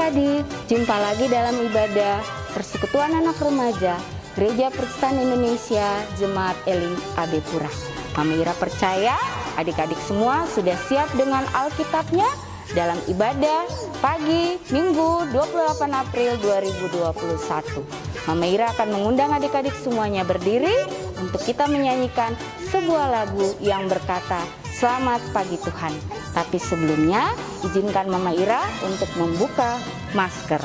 adik-adik, jumpa lagi dalam ibadah Persekutuan Anak Remaja Gereja Protestan Indonesia Jemaat Elim AB Pura. Mama Ira percaya adik-adik semua sudah siap dengan Alkitabnya dalam ibadah pagi Minggu 28 April 2021. Mama Ira akan mengundang adik-adik semuanya berdiri untuk kita menyanyikan sebuah lagu yang berkata Selamat Pagi Tuhan. Tapi sebelumnya izinkan Mama Ira untuk membuka masker.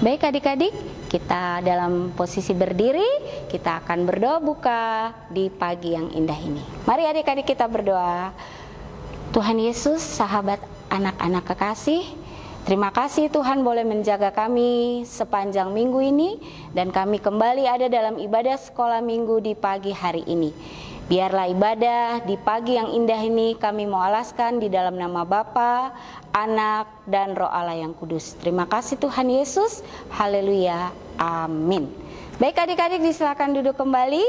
Baik adik-adik, kita dalam posisi berdiri, kita akan berdoa buka di pagi yang indah ini. Mari adik-adik kita berdoa. Tuhan Yesus, sahabat anak-anak kekasih, terima kasih Tuhan boleh menjaga kami sepanjang minggu ini, dan kami kembali ada dalam ibadah sekolah minggu di pagi hari ini. Biarlah ibadah di pagi yang indah ini kami mau alaskan di dalam nama Bapa, Anak, dan Roh Allah yang kudus. Terima kasih Tuhan Yesus. Haleluya. Amin. Baik adik-adik, disilakan duduk kembali.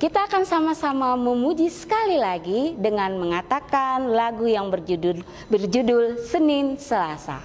Kita akan sama-sama memuji sekali lagi dengan mengatakan lagu yang berjudul Senin Selasa.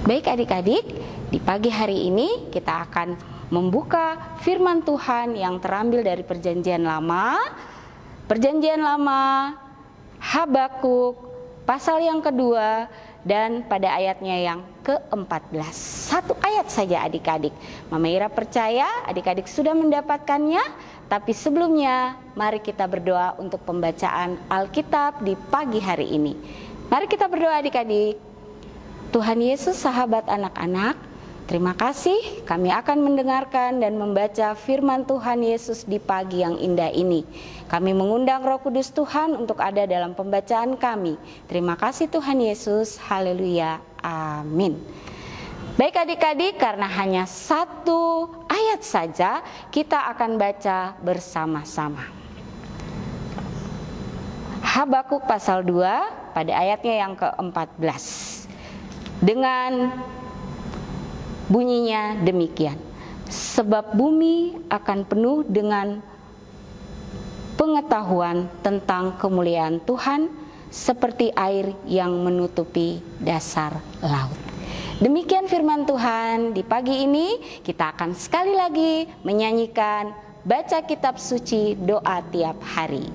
Baik adik-adik, di pagi hari ini kita akan membuka firman Tuhan yang terambil dari Perjanjian Lama. Perjanjian Lama, Habakuk, pasal yang kedua, dan pada ayatnya yang ke-14. Satu ayat saja adik-adik. Mama Ira percaya adik-adik sudah mendapatkannya, tapi sebelumnya mari kita berdoa untuk pembacaan Alkitab di pagi hari ini. Mari kita berdoa adik-adik. Tuhan Yesus, sahabat anak-anak, terima kasih kami akan mendengarkan dan membaca firman Tuhan Yesus di pagi yang indah ini. Kami mengundang Roh Kudus Tuhan untuk ada dalam pembacaan kami. Terima kasih Tuhan Yesus, haleluya, amin. Baik adik-adik, karena hanya satu ayat saja kita akan baca bersama-sama. Habakuk pasal 2 pada ayatnya yang ke-14. Dengan bunyinya demikian, sebab bumi akan penuh dengan pengetahuan tentang kemuliaan Tuhan seperti air yang menutupi dasar laut. Demikian firman Tuhan di pagi ini. Kita akan sekali lagi menyanyikan baca kitab suci doa tiap hari.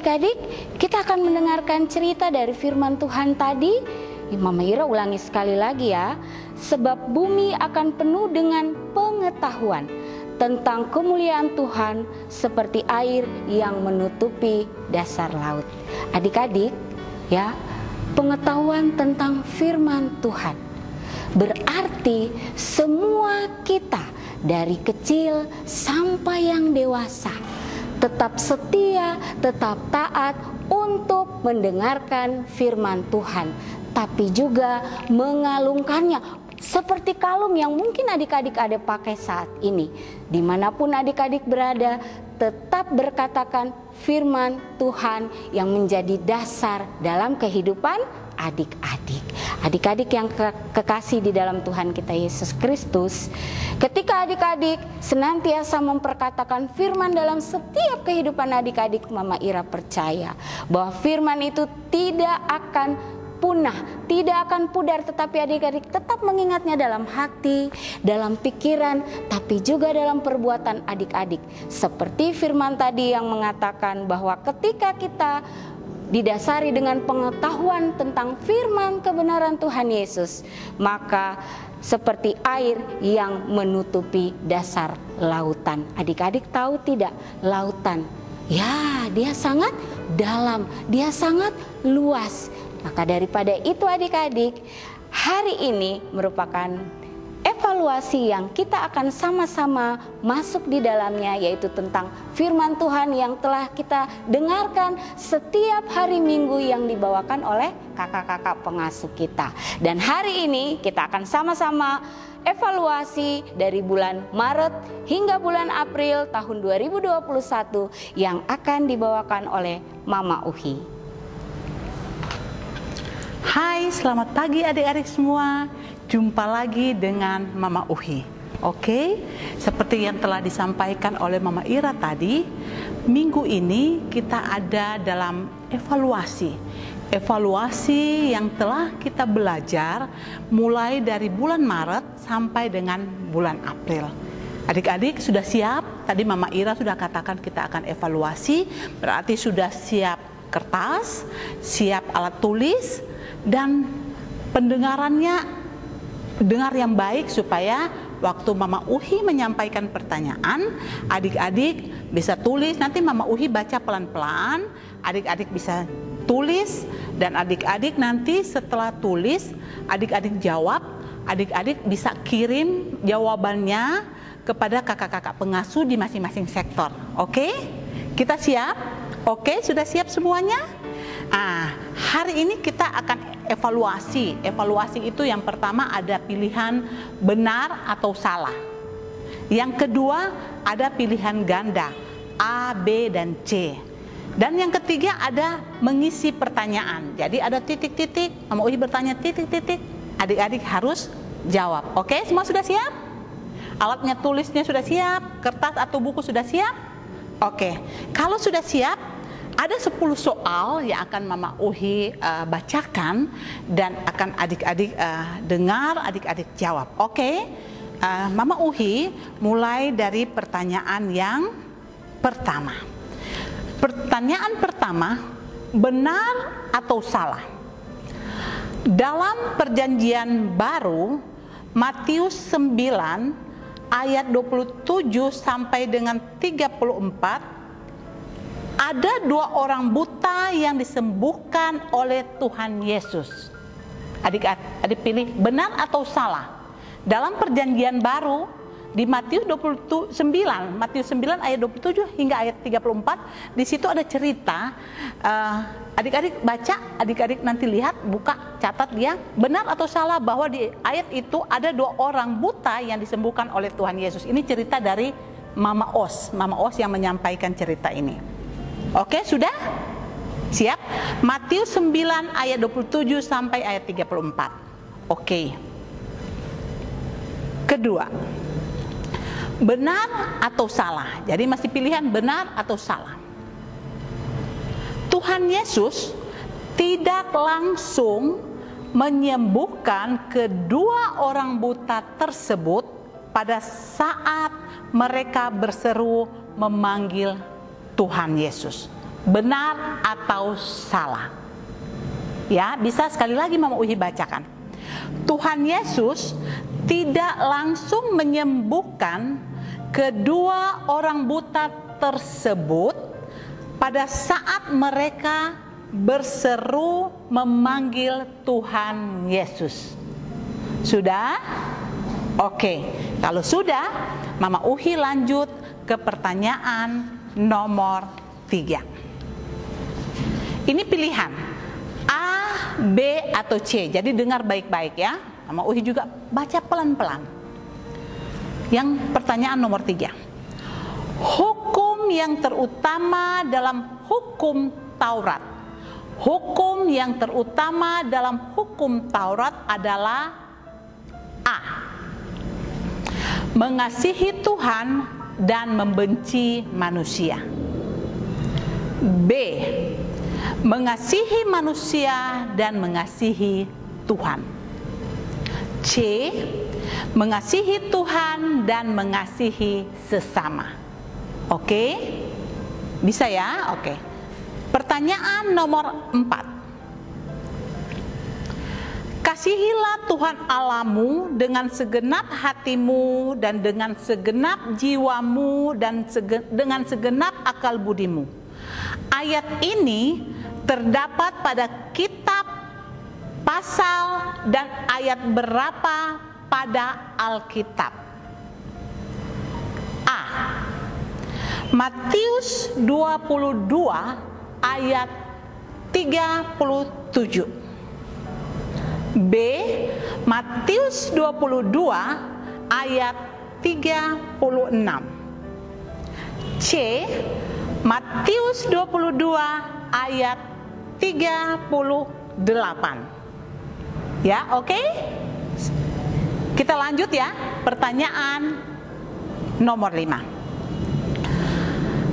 adik-adik, kita akan mendengarkan cerita dari firman Tuhan tadi. Mama Ira ulangi sekali lagi ya. Sebab bumi akan penuh dengan pengetahuan tentang kemuliaan Tuhan seperti air yang menutupi dasar laut. Adik-adik, ya, pengetahuan tentang firman Tuhan berarti semua kita dari kecil sampai yang dewasa tetap setia, tetap taat untuk mendengarkan firman Tuhan, tapi juga mengalungkannya seperti kalung yang mungkin adik-adik ada pakai saat ini. Dimanapun adik-adik berada, tetap berkatakan firman Tuhan yang menjadi dasar dalam kehidupan adik-adik. Adik-adik yang kekasih di dalam Tuhan kita Yesus Kristus, ketika adik-adik senantiasa memperkatakan firman dalam setiap kehidupan adik-adik, Mama Ira percaya bahwa firman itu tidak akan punah, tidak akan pudar, tetapi adik-adik tetap mengingatnya dalam hati, dalam pikiran, tapi juga dalam perbuatan adik-adik. Seperti firman tadi yang mengatakan bahwa ketika kita didasari dengan pengetahuan tentang firman kebenaran Tuhan Yesus, maka seperti air yang menutupi dasar lautan. Adik-adik tahu tidak, lautan, ya, dia sangat dalam, dia sangat luas. Maka daripada itu adik-adik, hari ini merupakan evaluasi yang kita akan sama-sama masuk di dalamnya, yaitu tentang firman Tuhan yang telah kita dengarkan setiap hari Minggu yang dibawakan oleh kakak-kakak pengasuh kita. Dan hari ini kita akan sama-sama evaluasi dari bulan Maret hingga bulan April tahun 2021 yang akan dibawakan oleh Mama Uhi. Hai, selamat pagi adik-adik semua. Jumpa lagi dengan Mama Uhi. Oke, seperti yang telah disampaikan oleh Mama Ira tadi, minggu ini kita ada dalam evaluasi yang telah kita belajar mulai dari bulan Maret sampai dengan bulan April. Adik-adik sudah siap? Tadi Mama Ira sudah katakan kita akan evaluasi, berarti sudah siap kertas, siap alat tulis, dan pendengarannya dengar yang baik supaya waktu Mama Uhi menyampaikan pertanyaan, adik-adik bisa tulis. Nanti Mama Uhi baca pelan-pelan, adik-adik bisa tulis, dan adik-adik nanti setelah tulis, adik-adik jawab, adik-adik bisa kirim jawabannya kepada kakak-kakak pengasuh di masing-masing sektor. Oke? Kita siap? Oke, sudah siap semuanya? Hari ini kita akan evaluasi. Evaluasi itu yang pertama ada pilihan benar atau salah. Yang kedua ada pilihan ganda A, B, dan C. Dan yang ketiga ada mengisi pertanyaan. Jadi ada titik-titik, Mama Uhi bertanya titik-titik, adik-adik harus jawab. Oke, semua sudah siap? Alatnya tulisnya sudah siap? Kertas atau buku sudah siap? Oke, kalau sudah siap, ada 10 soal yang akan Mama Uhi bacakan dan akan adik-adik dengar, adik-adik jawab. Oke, Mama Uhi mulai dari pertanyaan yang pertama. Pertanyaan pertama, benar atau salah? Dalam Perjanjian Baru, Matius 9 ayat 27 sampai dengan 34, ada 2 orang buta yang disembuhkan oleh Tuhan Yesus. Adik-adik pilih benar atau salah. Dalam Perjanjian Baru di Matius 9 ayat 27 hingga ayat 34, di situ ada cerita. Adik-adik baca, adik-adik nanti lihat, buka, catat dia, benar atau salah bahwa di ayat itu ada 2 orang buta yang disembuhkan oleh Tuhan Yesus. Ini cerita dari Mama Os yang menyampaikan cerita ini. Oke, sudah? Siap? Matius 9 ayat 27 sampai ayat 34. Oke. Kedua, benar atau salah? Jadi masih pilihan benar atau salah. Tuhan Yesus tidak langsung menyembuhkan kedua orang buta tersebut pada saat mereka berseru memanggil Tuhan Yesus. benar atau salah. Ya, bisa sekali lagi Mama Uhi bacakan. Tuhan Yesus tidak langsung menyembuhkan kedua orang buta tersebut pada saat mereka berseru memanggil Tuhan Yesus. Sudah? Oke, kalau sudah, Mama Uhi lanjut ke pertanyaan nomor 3. Ini pilihan A, B, atau C. Jadi dengar baik-baik ya. Mama Uhi juga baca pelan-pelan. Yang pertanyaan nomor 3. Hukum yang terutama dalam hukum Taurat. Hukum yang terutama dalam hukum Taurat adalah A. Mengasihi Tuhan dan membenci manusia. B. Mengasihi manusia dan mengasihi Tuhan. C. Mengasihi Tuhan dan mengasihi sesama. Oke? Bisa ya? Oke. Pertanyaan nomor 4. Kasihilah Tuhan Allahmu dengan segenap hatimu dan dengan segenap jiwamu dan dengan segenap akal budimu. Ayat ini terdapat pada kitab, pasal, dan ayat berapa pada Alkitab? A. Matius 22 ayat 37. B. Matius 22 ayat 36. C. Matius 22 ayat 38. Ya, oke? Kita lanjut ya. Pertanyaan nomor 5.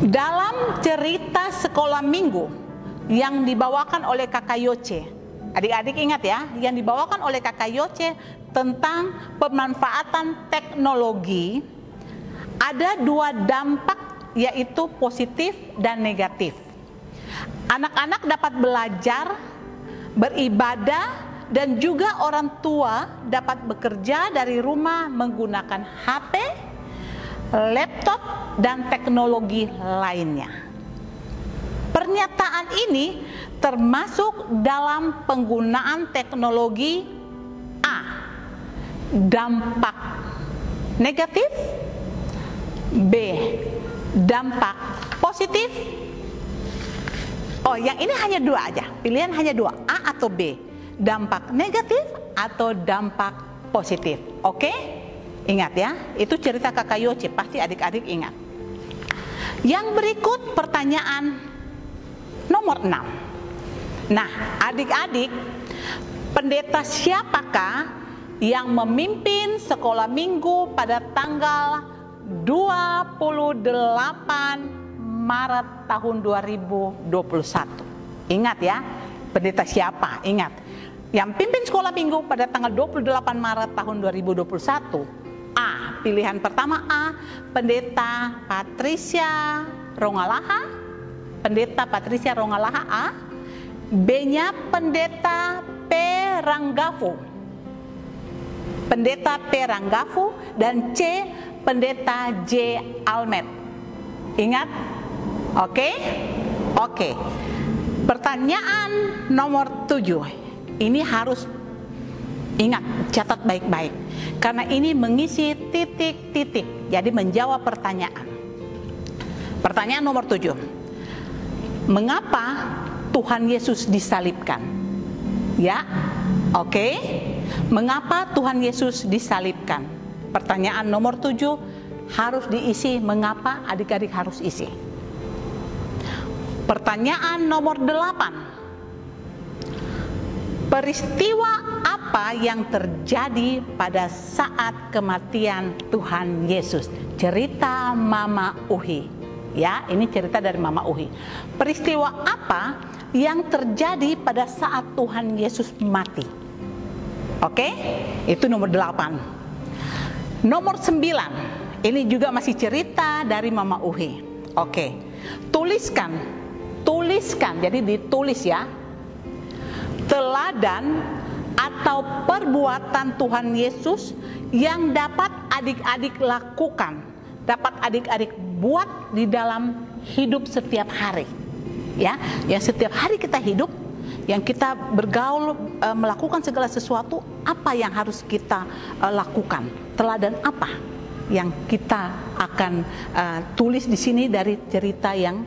Dalam cerita sekolah minggu yang dibawakan oleh Kakak Yoce, adik-adik ingat ya, yang dibawakan oleh Kakak Yoce tentang pemanfaatan teknologi, ada 2 dampak, yaitu positif dan negatif. Anak-anak dapat belajar, beribadah, dan juga orang tua dapat bekerja dari rumah menggunakan HP, laptop, dan teknologi lainnya. Pernyataan ini termasuk dalam penggunaan teknologi A. Dampak negatif. B. Dampak positif. Oh, yang ini hanya 2 aja. Pilihan hanya 2, A atau B. Dampak negatif atau dampak positif. Oke? Ingat ya, itu cerita Kakak Yoce, pasti adik-adik ingat. Yang berikut pertanyaan nomor 6. Nah, adik-adik, pendeta siapakah yang memimpin sekolah minggu pada tanggal 28 Maret tahun 2021? Ingat ya, pendeta siapa? Ingat. Yang pimpin sekolah minggu pada tanggal 28 Maret tahun 2021. A. Pilihan pertama A. Pendeta Patricia Rongalaha. Pendeta Patricia Rongalaha A. B-nya Pendeta P. Ranggafu. Pendeta P. Ranggafu. Dan C. Pendeta J. Almet. Ingat? Oke? Oke. Pertanyaan nomor 7. Ini harus ingat, catat baik-baik. Karena ini mengisi titik-titik. Jadi menjawab pertanyaan. Pertanyaan nomor 7. Mengapa Tuhan Yesus disalibkan? Ya, oke. Mengapa Tuhan Yesus disalibkan? Pertanyaan nomor 7 harus diisi. Mengapa? Adik-adik harus isi. Pertanyaan nomor 8. Peristiwa apa yang terjadi pada saat kematian Tuhan Yesus? Cerita Mama Uhi. Ya, ini cerita dari Mama Uhi. Peristiwa apa yang terjadi pada saat Tuhan Yesus mati? Oke, itu nomor 8. Nomor 9. Ini juga masih cerita dari Mama Uhi. Oke, tuliskan tuliskan, jadi ditulis ya, teladan atau perbuatan Tuhan Yesus yang dapat adik-adik lakukan, dapat adik-adik buat di dalam hidup setiap hari. Ya, yang setiap hari kita hidup, yang kita bergaul, melakukan segala sesuatu, apa yang harus kita lakukan? Teladan apa yang kita akan tulis di sini dari cerita yang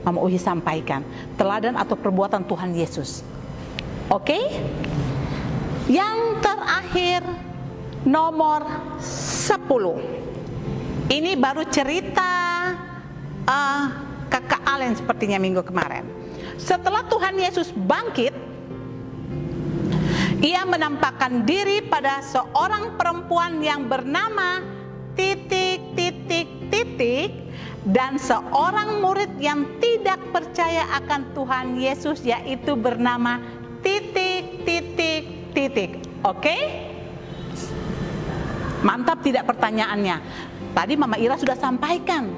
Mama Uhi sampaikan? Teladan atau perbuatan Tuhan Yesus. Oke? Yang terakhir, nomor 10. Ini baru cerita Kakak Alen sepertinya minggu kemarin. Setelah Tuhan Yesus bangkit, Ia menampakkan diri pada seorang perempuan yang bernama ... dan seorang murid yang tidak percaya akan Tuhan Yesus, yaitu bernama ... Oke? Mantap tidak pertanyaannya? Tadi Mama Ira sudah sampaikan,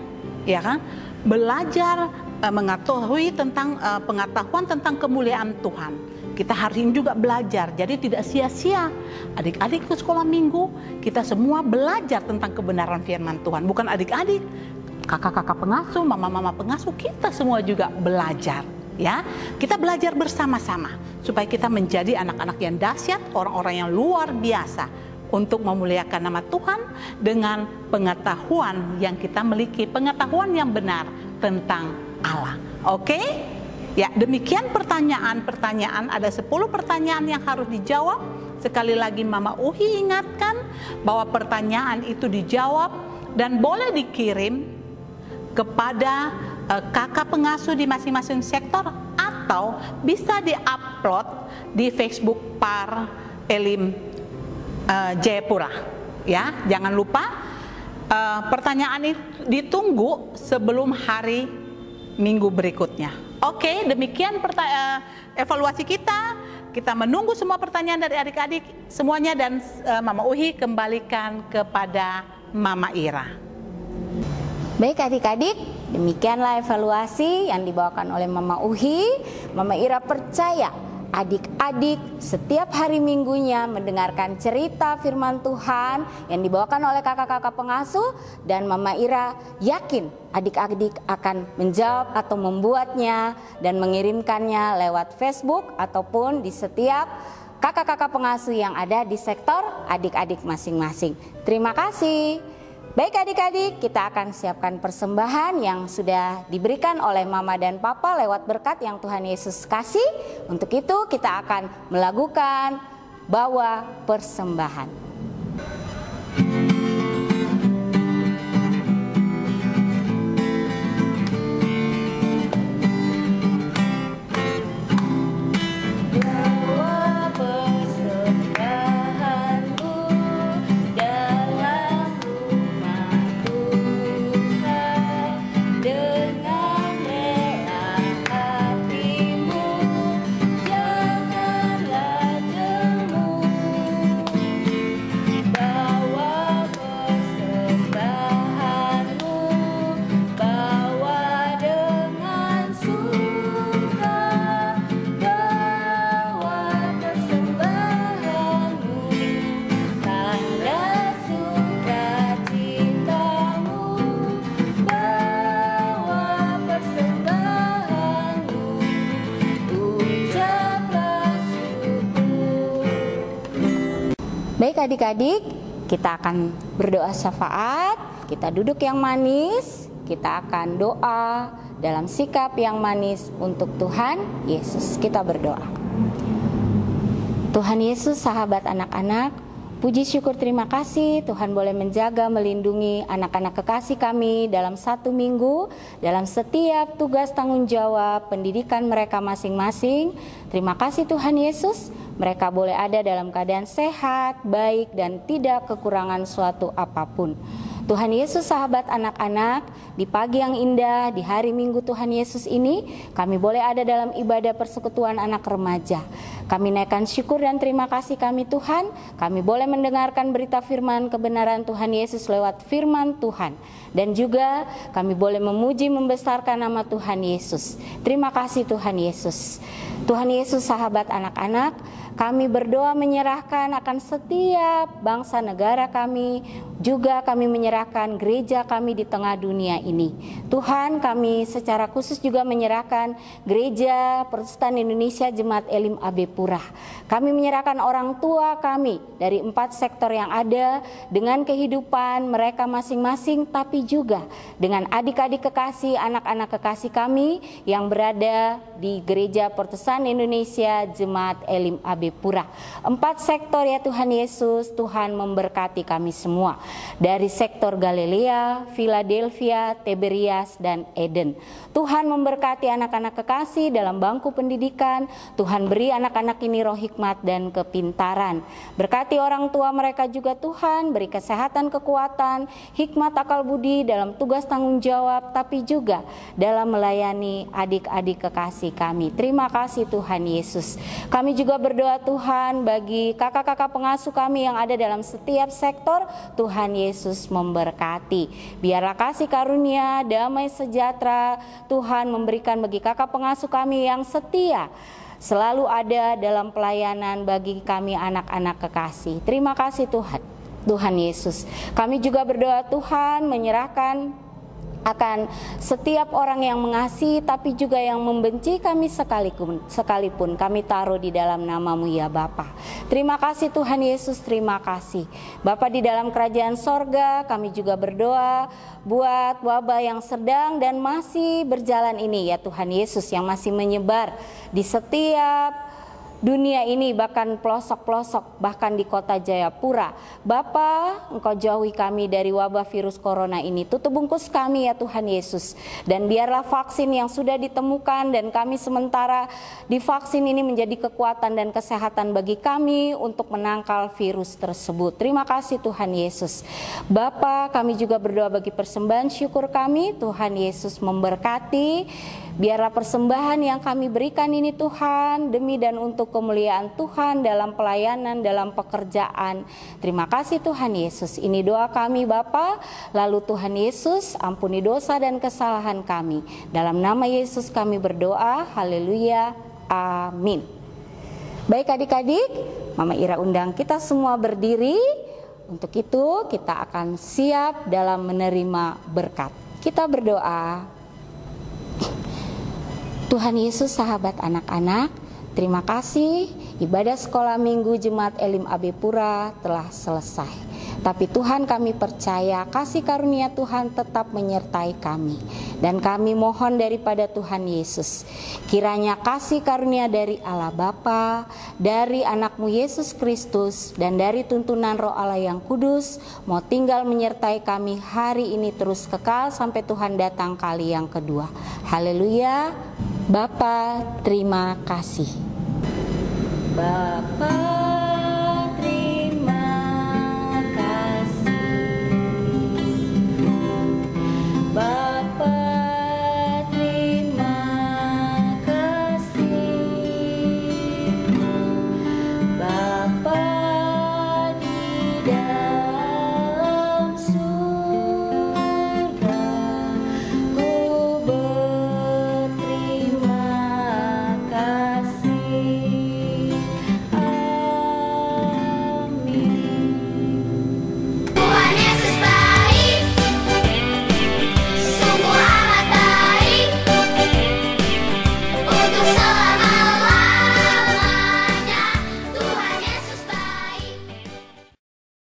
ya kan? Belajar mengetahui tentang pengetahuan tentang kemuliaan Tuhan. Kita hari ini juga belajar, jadi tidak sia-sia. Adik-adik ke sekolah minggu, kita semua belajar tentang kebenaran firman Tuhan. Bukan adik-adik, kakak-kakak pengasuh, mama-mama pengasuh, kita semua juga belajar. Ya, kita belajar bersama-sama supaya kita menjadi anak-anak yang dahsyat, orang-orang yang luar biasa untuk memuliakan nama Tuhan dengan pengetahuan yang kita miliki, pengetahuan yang benar tentang Allah. Oke? Ya, demikian pertanyaan-pertanyaan, ada 10 pertanyaan yang harus dijawab. Sekali lagi Mama Uhi ingatkan bahwa pertanyaan itu dijawab dan boleh dikirim kepada kakak pengasuh di masing-masing sektor, atau bisa diupload di Facebook Par Elim Jayapura. Ya, jangan lupa pertanyaan ini ditunggu sebelum hari Minggu berikutnya. Oke, demikian evaluasi kita. Kita menunggu semua pertanyaan dari adik-adik semuanya, dan Mama Uhi kembalikan kepada Mama Ira. Baik adik-adik, demikianlah evaluasi yang dibawakan oleh Mama Uhi. Mama Ira percaya adik-adik setiap hari minggunya mendengarkan cerita firman Tuhan yang dibawakan oleh kakak-kakak pengasuh, dan Mama Ira yakin adik-adik akan menjawab atau membuatnya dan mengirimkannya lewat Facebook ataupun di setiap kakak-kakak pengasuh yang ada di sektor adik-adik masing-masing. Terima kasih. Baik adik-adik, kita akan siapkan persembahan yang sudah diberikan oleh Mama dan Papa lewat berkat yang Tuhan Yesus kasih. Untuk itu kita akan melakukan bawa persembahan. Baik adik-adik, kita akan berdoa syafaat. Kita duduk yang manis, kita akan doa dalam sikap yang manis untuk Tuhan Yesus. Kita berdoa. Tuhan Yesus, sahabat anak-anak, puji syukur terima kasih Tuhan boleh menjaga, melindungi anak-anak kekasih kami dalam 1 minggu, dalam setiap tugas tanggung jawab pendidikan mereka masing-masing. Terima kasih Tuhan Yesus, mereka boleh ada dalam keadaan sehat, baik, dan tidak kekurangan suatu apapun. Tuhan Yesus, sahabat anak-anak, di pagi yang indah, di hari Minggu Tuhan Yesus ini, kami boleh ada dalam ibadah persekutuan anak remaja. Kami naikkan syukur dan terima kasih kami Tuhan, kami boleh mendengarkan berita firman kebenaran Tuhan Yesus lewat firman Tuhan. Dan juga kami boleh memuji membesarkan nama Tuhan Yesus. Terima kasih Tuhan Yesus. Tuhan Yesus, sahabat anak-anak, kami berdoa menyerahkan akan setiap bangsa negara kami, juga kami menyerahkan gereja kami di tengah dunia ini. Tuhan, kami secara khusus juga menyerahkan Gereja Protestan Indonesia Jemaat Elim AB Purah. Kami menyerahkan orang tua kami dari 4 sektor yang ada dengan kehidupan mereka masing-masing, tapi juga dengan adik-adik kekasih, anak-anak kekasih kami yang berada di Gereja Protestan Indonesia Jemaat Elim AB Purah. 4 sektor ya Tuhan Yesus, Tuhan memberkati kami semua. Dari sektor Galilea, Philadelphia, Tiberias, dan Eden. Tuhan memberkati anak-anak kekasih dalam bangku pendidikan. Tuhan beri anak-anak ini roh hikmat dan kepintaran. Berkati orang tua mereka juga Tuhan, beri kesehatan, kekuatan, hikmat, akal budi dalam tugas tanggung jawab, tapi juga dalam melayani adik-adik kekasih kami. Terima kasih Tuhan Yesus. Kami juga berdoa Tuhan bagi kakak-kakak pengasuh kami yang ada dalam setiap sektor. Tuhan Yesus memberkati. Biarlah kasih karunia, damai sejahtera Tuhan memberikan bagi kakak pengasuh kami yang setia, selalu ada dalam pelayanan bagi kami anak-anak kekasih. Terima kasih Tuhan. Tuhan Yesus. Kami juga berdoa Tuhan menyerahkan akan setiap orang yang mengasihi tapi juga yang membenci kami sekalipun kami taruh di dalam nama-Mu ya Bapa. Terima kasih Tuhan Yesus, terima kasih. Bapa di dalam kerajaan sorga, kami juga berdoa buat wabah yang sedang dan masih berjalan ini ya Tuhan Yesus, yang masih menyebar di setiap dunia ini, bahkan pelosok-pelosok, bahkan di kota Jayapura. Bapa, Engkau jauhi kami dari wabah virus corona ini. Tutup bungkus kami ya Tuhan Yesus. Dan biarlah vaksin yang sudah ditemukan dan kami sementara divaksin ini menjadi kekuatan dan kesehatan bagi kami untuk menangkal virus tersebut. Terima kasih Tuhan Yesus. Bapa, kami juga berdoa bagi persembahan syukur kami. Tuhan Yesus memberkati. Biarlah persembahan yang kami berikan ini Tuhan demi dan untuk kemuliaan Tuhan dalam pelayanan, dalam pekerjaan. Terima kasih Tuhan Yesus. Ini doa kami Bapa. Lalu Tuhan Yesus ampuni dosa dan kesalahan kami. Dalam nama Yesus kami berdoa. Haleluya. Amin. Baik adik-adik, Mama Ira undang kita semua berdiri. Untuk itu kita akan siap dalam menerima berkat. Kita berdoa. Tuhan Yesus, sahabat anak-anak, terima kasih ibadah sekolah minggu Jemaat Elim AB Purah telah selesai. Tapi Tuhan, kami percaya kasih karunia Tuhan tetap menyertai kami. Dan kami mohon daripada Tuhan Yesus, kiranya kasih karunia dari Allah Bapa, dari anak-Mu Yesus Kristus, dan dari tuntunan Roh Allah yang kudus, mau tinggal menyertai kami hari ini terus kekal sampai Tuhan datang kali yang kedua. Haleluya. Bapa, terima kasih. Bapa.